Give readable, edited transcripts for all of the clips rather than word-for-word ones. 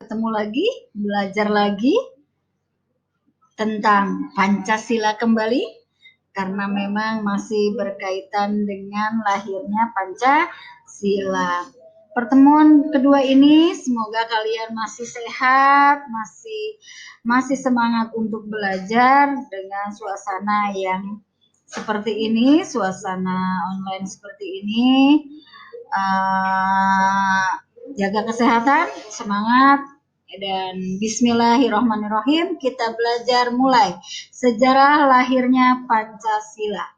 Ketemu lagi, belajar lagi tentang Pancasila kembali, karena memang masih berkaitan dengan lahirnya Pancasila. Pertemuan kedua ini semoga kalian masih sehat, masih semangat untuk belajar dengan suasana yang seperti ini, suasana online seperti ini. Jaga kesehatan, semangat, dan bismillahirrahmanirrahim. Kita belajar mulai sejarah lahirnya Pancasila.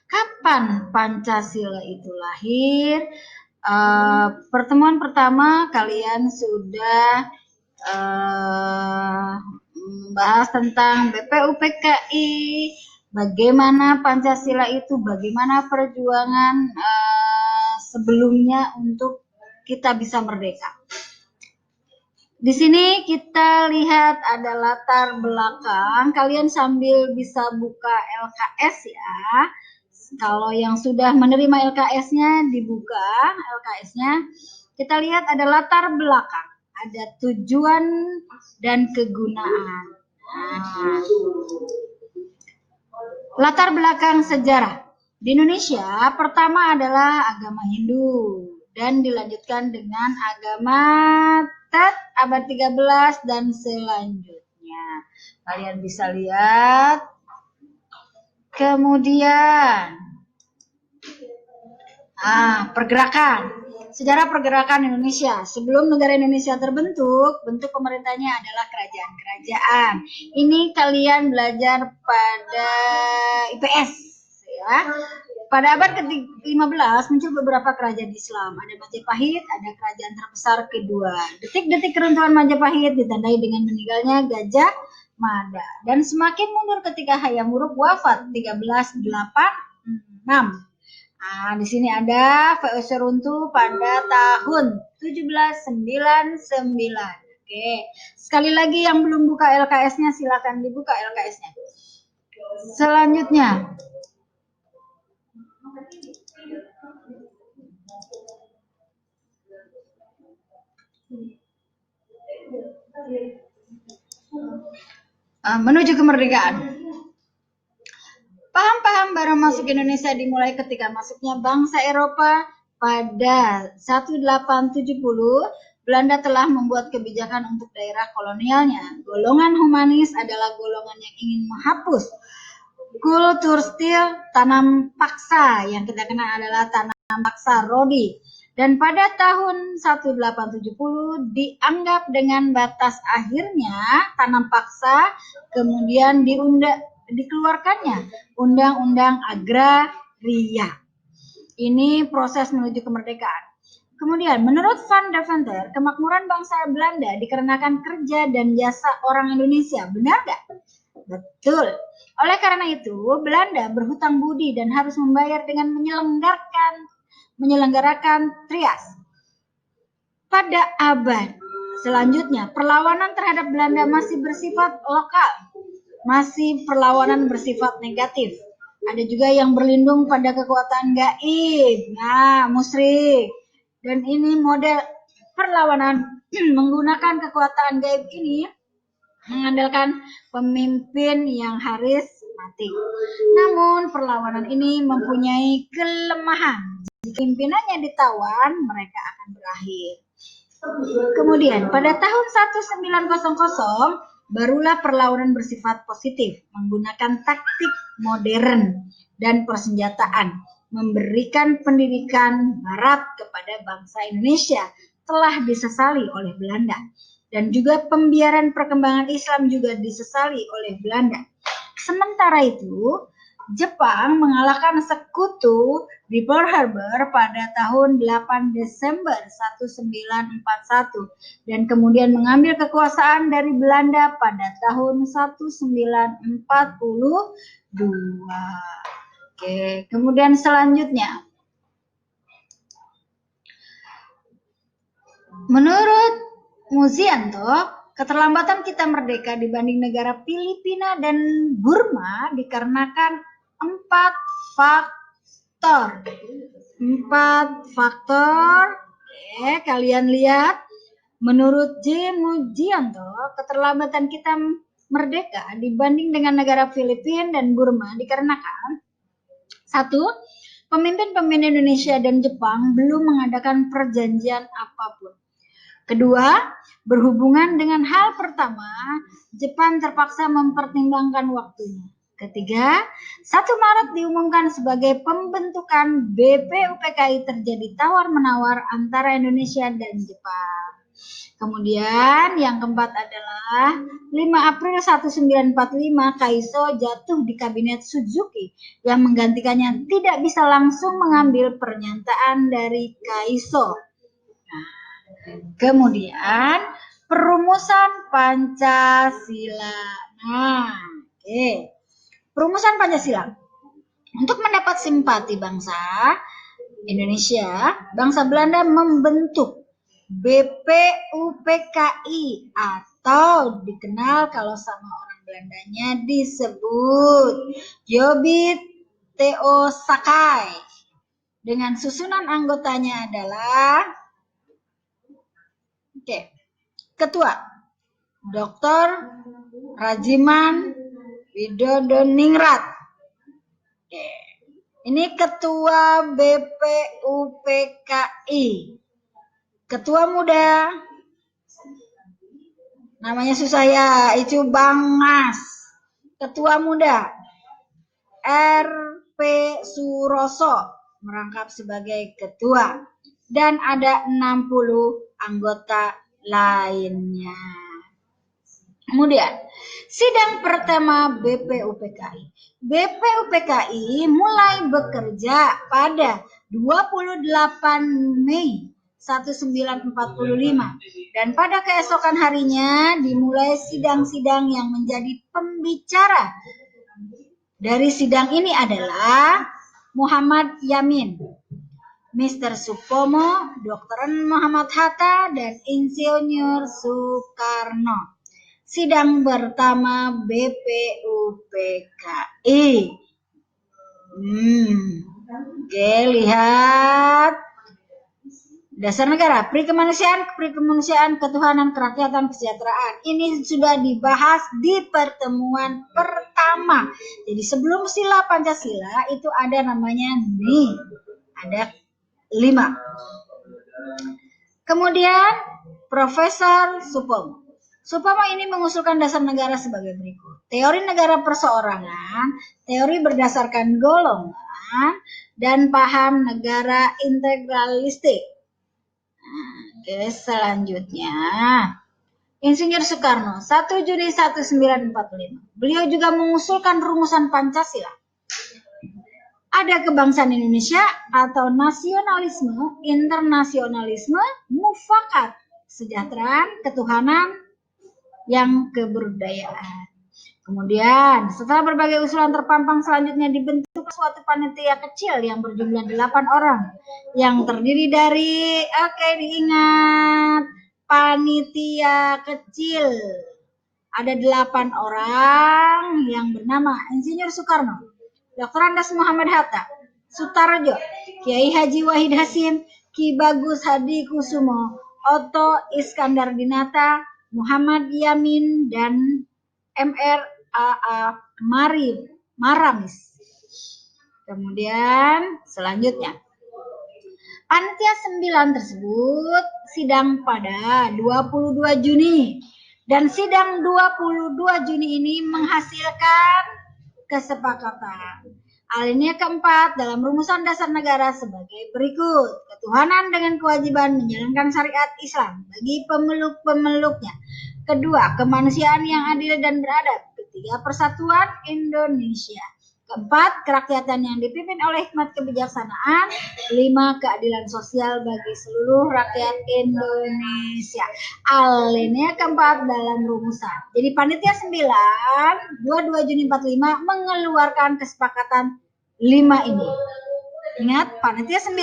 Kapan Pancasila itu lahir? Pertemuan pertama kalian sudah membahas tentang BPUPKI, bagaimana Pancasila itu, bagaimana perjuangan sebelumnya untuk kita bisa merdeka. Di sini kita lihat ada latar belakang. Kalian sambil bisa buka LKS ya. Kalau yang sudah menerima LKS-nya dibuka LKS-nya. Kita lihat ada latar belakang, ada tujuan dan kegunaan. Latar belakang sejarah. Di Indonesia pertama adalah agama Hindu dan dilanjutkan dengan agama Tet abad 13 dan selanjutnya. Kalian bisa lihat. Kemudian pergerakan. Sejarah pergerakan Indonesia. Sebelum negara Indonesia terbentuk, bentuk pemerintahnya adalah kerajaan-kerajaan. Ini kalian belajar pada IPS ya. Pada abad ke-15 muncul beberapa kerajaan Islam. Ada Majapahit, ada kerajaan terbesar kedua. Detik-detik keruntuhan Majapahit ditandai dengan meninggalnya Gajah Mada. Dan semakin mundur ketika Hayam Wuruk wafat 1386. Di sini ada VOC runtuh pada tahun 1799. Oke, sekali lagi yang belum buka LKS-nya silakan dibuka LKS-nya. Selanjutnya, menuju kemerdekaan. Paham-paham baru masuk Indonesia dimulai ketika masuknya bangsa Eropa pada 1870. Belanda telah membuat kebijakan untuk daerah kolonialnya. Golongan humanis adalah golongan yang ingin menghapus kultur stil tanam paksa, yang kita kenal adalah tanam paksa Rodi. Dan pada tahun 1870 dianggap dengan batas akhirnya tanam paksa, kemudian dikeluarkannya Undang-Undang Agraria. Ini proses menuju kemerdekaan. Kemudian, menurut Van Deventer, kemakmuran bangsa Belanda dikarenakan kerja dan jasa orang Indonesia. Benar nggak? Betul. Oleh karena itu, Belanda berhutang budi dan harus membayar dengan menyelenggarakan trias. Pada abad selanjutnya, perlawanan terhadap Belanda masih bersifat lokal. Masih perlawanan bersifat negatif. Ada juga yang berlindung pada kekuatan gaib, musyrik. Dan ini model perlawanan menggunakan kekuatan gaib ini mengandalkan pemimpin yang harismatik. Namun perlawanan ini mempunyai kelemahan. Jika pimpinannya ditawan, mereka akan berakhir. Kemudian pada tahun 1900 barulah perlawanan bersifat positif, menggunakan taktik modern dan persenjataan, memberikan pendidikan barat kepada bangsa Indonesia telah disesali oleh Belanda. Dan juga pembiaran perkembangan Islam juga disesali oleh Belanda. Sementara itu, Jepang mengalahkan sekutu di Pearl Harbor pada tahun 8 Desember 1941 dan kemudian mengambil kekuasaan dari Belanda pada tahun 1942. Oke, kemudian selanjutnya, menurut Muzianto, keterlambatan kita merdeka dibanding negara Filipina dan Burma dikarenakan 4 faktor. Oke, kalian lihat Menurut J. Mujianto, keterlambatan kita merdeka dibanding dengan negara Filipina dan Burma dikarenakan satu, pemimpin-pemimpin Indonesia dan Jepang belum mengadakan perjanjian apapun. Kedua, berhubungan dengan hal pertama, Jepang terpaksa mempertimbangkan waktunya. Ketiga, 1 Maret diumumkan sebagai pembentukan BPUPKI terjadi tawar-menawar antara Indonesia dan Jepang. Kemudian yang keempat adalah 5 April 1945 Kaiso jatuh di kabinet Suzuki yang menggantikannya tidak bisa langsung mengambil pernyataan dari Kaiso. Kemudian perumusan Pancasila. Perumusan Pancasila. Untuk mendapat simpati bangsa Indonesia, bangsa Belanda membentuk BPUPKI atau dikenal kalau sama orang Belandanya disebut Jobit Theo Sakai. Dengan susunan anggotanya adalah Ketua Dr. Rajiman Widodoningrat. Ini Ketua BPUPKI. Ketua muda, namanya susah ya, itu Bang Mas. Ketua muda, RP Suroso merangkap sebagai ketua. Dan ada 60 anggota lainnya. Kemudian, sidang pertama BPUPKI. BPUPKI mulai bekerja pada 28 Mei 1945 dan pada keesokan harinya dimulai sidang-sidang yang menjadi pembicara. Dari sidang ini adalah Muhammad Yamin, Mr. Supomo, Dr. Muhammad Hatta, dan Insinyur Soekarno. Sidang pertama BPUPKI. Oke, lihat. Dasar negara, pri-kemanusiaan, ketuhanan, kerakyatan, kesejahteraan. Ini sudah dibahas di pertemuan pertama. Jadi sebelum sila Pancasila itu ada namanya nih, ada 5. Kemudian Profesor Supomo. Supomo ini mengusulkan dasar negara sebagai berikut. Teori negara perseorangan, teori berdasarkan golongan, dan paham negara integralistik. Oke, selanjutnya Insinyur Soekarno 1 Juni 1945. Beliau juga mengusulkan rumusan Pancasila. Ada kebangsaan Indonesia atau nasionalisme, internasionalisme, mufakat, kesejahteraan, ketuhanan, yang kebudayaan. Kemudian, setelah berbagai usulan terpampang, selanjutnya dibentuk suatu panitia kecil yang berjumlah 8 orang. Yang terdiri dari, diingat, panitia kecil. Ada 8 orang yang bernama Insinyur Soekarno, Dr. Andes Muhammad Hatta, Sutarjo, Kiai Haji Wahid Hasim, Ki Bagus Hadi Kusumo, Otto Iskandar Dinata, Muhammad Yamin, dan Mr. Maramis. Kemudian selanjutnya panitia 9 tersebut sidang pada 22 Juni dan sidang 22 Juni ini menghasilkan kesepakatan. Alinea keempat dalam rumusan dasar negara sebagai berikut. Ketuhanan dengan kewajiban menjalankan syariat Islam bagi pemeluk-pemeluknya. Kedua, kemanusiaan yang adil dan beradab. Ketiga, persatuan Indonesia. Keempat, kerakyatan yang dipimpin oleh hikmat kebijaksanaan. 5, keadilan sosial bagi seluruh rakyat Indonesia. Alinea keempat dalam rumusan. Jadi panitia 9, 22 Juni 45 mengeluarkan kesepakatan 5 ini. Ingat, panitia 9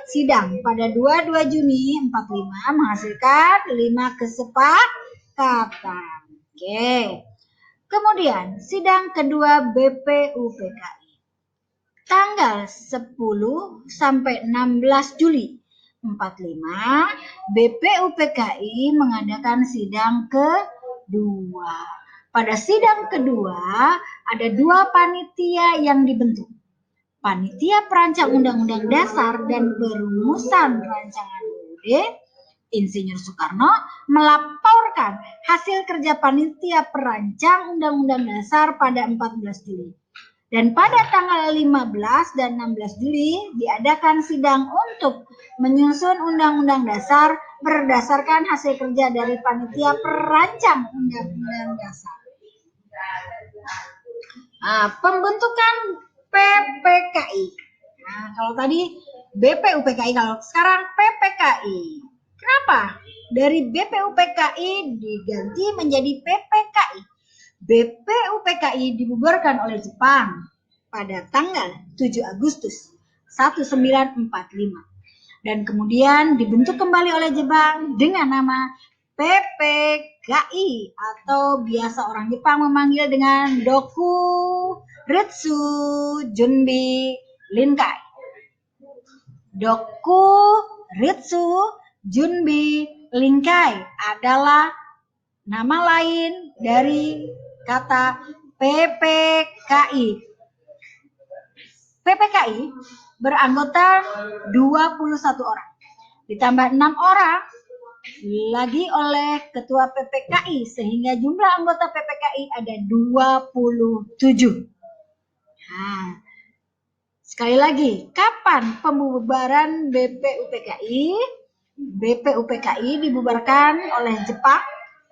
sidang pada 22 Juni 45 menghasilkan 5 kesepakatan. Oke. Kemudian sidang kedua BPUPKI tanggal 10 sampai 16 Juli 1945, BPUPKI mengadakan sidang kedua. Pada sidang kedua, ada 2 panitia yang dibentuk. Panitia Perancang Undang-Undang Dasar dan Perumusan Rancangan UUD, Insinyur Soekarno melaporkan hasil kerja Panitia Perancang Undang-Undang Dasar pada 14 Juli. Dan pada tanggal 15 dan 16 Juli diadakan sidang untuk menyusun Undang-Undang Dasar berdasarkan hasil kerja dari Panitia Perancang Undang-Undang Dasar. Pembentukan PPKI. Nah, kalau tadi BPUPKI, kalau sekarang PPKI. Kenapa? Dari BPUPKI diganti menjadi PPKI. BPUPKI dibubarkan oleh Jepang pada tanggal 7 Agustus 1945 dan kemudian dibentuk kembali oleh Jepang dengan nama PPKI atau biasa orang Jepang memanggil dengan Dokuritsu Junbi Linkai. Dokuritsu Junbi Linkai adalah nama lain dari kata PPKI. PPKI beranggota 21 orang. Ditambah 6 orang lagi oleh ketua PPKI sehingga jumlah anggota PPKI ada 27. Nah, sekali lagi, kapan pembubaran BPUPKI? BPUPKI dibubarkan oleh Jepang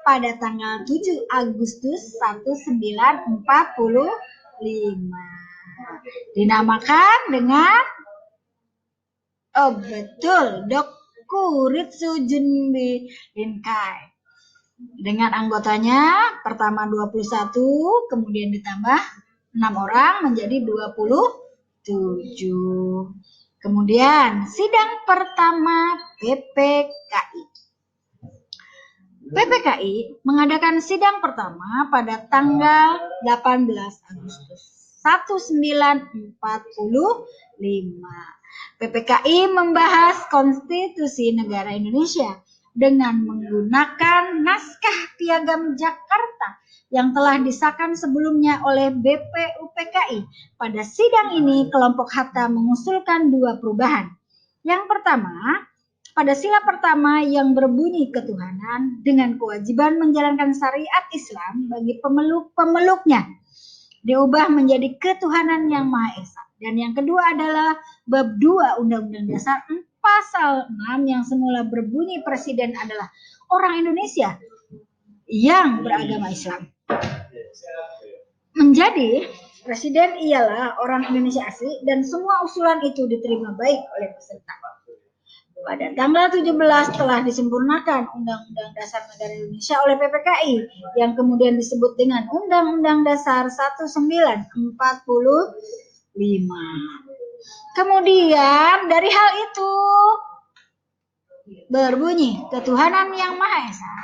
pada tanggal 7 Agustus 1945. Dinamakan dengan Dokuritsu Junbi Linkai. Dengan anggotanya pertama 21, kemudian ditambah 6 orang menjadi 27. Kemudian sidang pertama PPKI. PPKI mengadakan sidang pertama pada tanggal 18 Agustus 1945. PPKI membahas konstitusi negara Indonesia dengan menggunakan naskah Piagam Jakarta yang telah disahkan sebelumnya oleh BPUPKI. Pada sidang ini, kelompok Hatta mengusulkan 2 perubahan. Yang pertama, pada sila pertama yang berbunyi ketuhanan dengan kewajiban menjalankan syariat Islam bagi pemeluk-pemeluknya diubah menjadi ketuhanan yang Maha Esa. Dan yang kedua adalah bab 2 Undang-Undang Dasar pasal 6 yang semula berbunyi presiden adalah orang Indonesia yang beragama Islam. Menjadi presiden ialah orang Indonesia asli dan semua usulan itu diterima baik oleh peserta. Pada tanggal 17 telah disempurnakan Undang-Undang Dasar Negara Indonesia oleh PPKI yang kemudian disebut dengan Undang-Undang Dasar 1945. Kemudian dari hal itu berbunyi ketuhanan yang Maha Esa,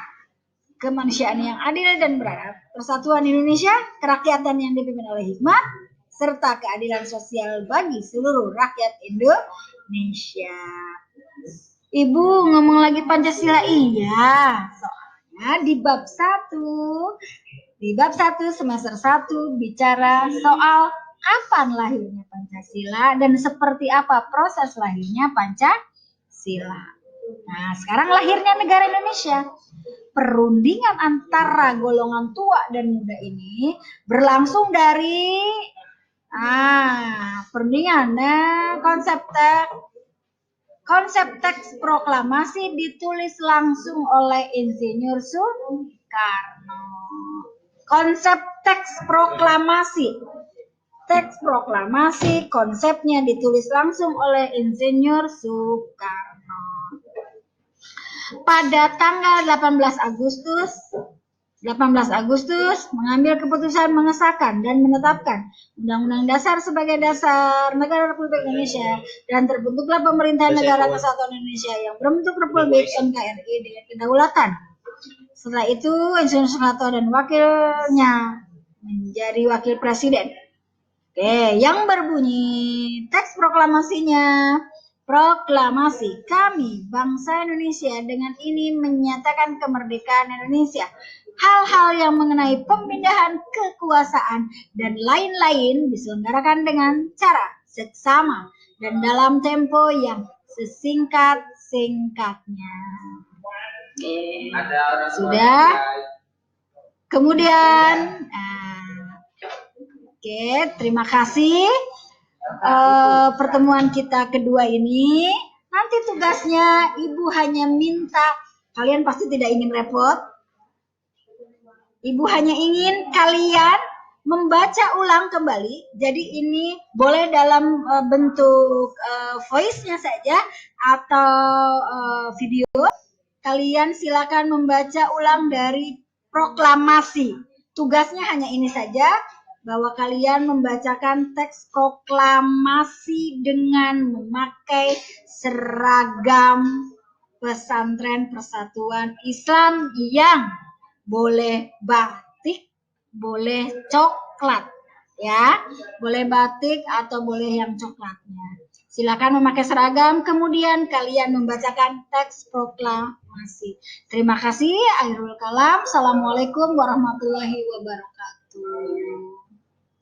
kemanusiaan yang adil dan beradab, persatuan Indonesia, kerakyatan yang dipimpin oleh hikmat, serta keadilan sosial bagi seluruh rakyat Indonesia. Ibu ngomong lagi Pancasila, iya, soalnya di bab 1 semester 1 bicara soal kapan lahirnya Pancasila dan seperti apa proses lahirnya Pancasila. Nah, sekarang lahirnya negara Indonesia. Perundingan antara golongan tua dan muda ini berlangsung dari perundingan konsep teks proklamasi ditulis langsung oleh Insinyur Soekarno. Konsep teks proklamasi konsepnya ditulis langsung oleh Insinyur Soekarno. Pada tanggal 18 Agustus mengambil keputusan mengesahkan dan menetapkan Undang-Undang Dasar sebagai dasar negara Republik Indonesia dan terbentuklah Pemerintahan Negara Kesatuan Indonesia yang berbentuk Republik NKRI dengan kedaulatan. Setelah itu Insinyur Soekarno dan wakilnya menjadi wakil presiden. Oke, yang berbunyi teks proklamasinya Proklamasi. Kami, bangsa Indonesia, dengan ini menyatakan kemerdekaan Indonesia. Hal-hal yang mengenai pemindahan kekuasaan dan lain-lain diselenggarakan dengan cara seksama dan dalam tempo yang sesingkat-singkatnya. Oke, sudah. Kemudian, oke, terima kasih. Pertemuan kita kedua ini, nanti tugasnya Ibu hanya minta, kalian pasti tidak ingin repot, Ibu hanya ingin kalian membaca ulang kembali. Jadi ini boleh dalam bentuk voice-nya saja atau video. Kalian silakan membaca ulang dari proklamasi. Tugasnya hanya ini saja, bahwa kalian membacakan teks proklamasi dengan memakai seragam Pesantren Persatuan Islam yang boleh batik, boleh coklat, ya, boleh batik atau boleh yang coklatnya. Silakan memakai seragam, kemudian kalian membacakan teks proklamasi. Terima kasih, akhirul kalam. Assalamualaikum warahmatullahi wabarakatuh.